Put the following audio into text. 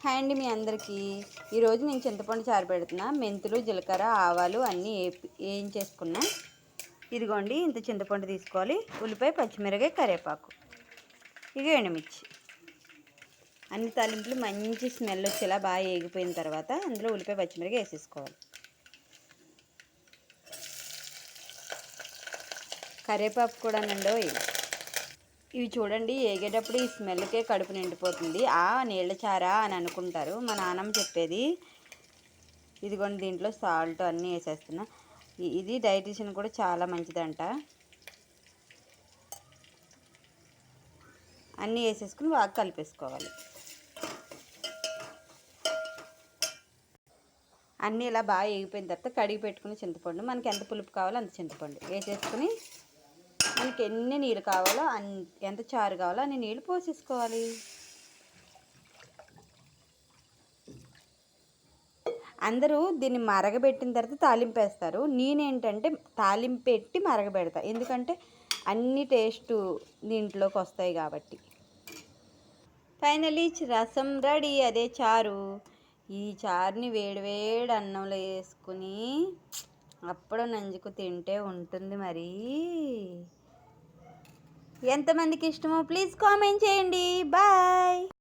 Hi అండి మీ అందరికీ. ఈరోజు నేను చింతపండు చారు పెడుతున్నా. మెంతులు, జీలకర్ర, ఆవాలు అన్నీ వేయించేసుకున్నా. ఇదిగోండి, ఇంత చింతపండు తీసుకోవాలి. ఉల్లిపాయ, పచ్చిమిరపకాయ, కరివేపాకు, ఇక ఎండుమిర్చి. అన్ని తాలింపులు మంచి స్మెల్ వచ్చేలా బాగా వేగిపోయిన తర్వాత అందులో ఉల్లిపాయ, పచ్చిమిరపకాయ వేసేసుకోవాలి. కరివేపాకు కూడా నిండో. ఇవి చూడండి, ఏగేటప్పుడు ఈ స్మెల్కే కడుపు నిండిపోతుంది. నీళ్ళ చారా అని అనుకుంటారు, మా నాన్నమ్మ చెప్పేది. ఇదిగోండి, దీంట్లో సాల్ట్ అన్నీ వేసేస్తున్నా. ఇది డైజెషన్ కూడా చాలా మంచిదంట. అన్నీ వేసేసుకుని బాగా కలిపేసుకోవాలి. అన్నీ ఇలా బాగా వేగిపోయిన తర్వాత కడిగి పెట్టుకుని చింతపండు, మనకి ఎంత పులుపు కావాలో అంత చింతపండు వేసేసుకుని మనకి ఎన్ని నీళ్ళు కావాలో ఎంత చారు కావాలో అన్ని నీళ్ళు పోసేసుకోవాలి. అందరూ దీన్ని మరగబెట్టిన తర్వాత తాలింపు వేస్తారు. నేనేంటంటే తాలింపు పెట్టి మరగబెడతా, ఎందుకంటే అన్ని టేస్టు దీంట్లోకి వస్తాయి కాబట్టి. ఫైనలీ రసం రెడీ, అదే చారు. ఈ చారుని వేడివేడి అన్నంలో వేసుకుని అప్పుడు నంజుకు తింటే ఉంటుంది. మరి ఎంతమందికి ఇష్టమో ప్లీజ్ కామెంట్ చేయండి. బాయ్.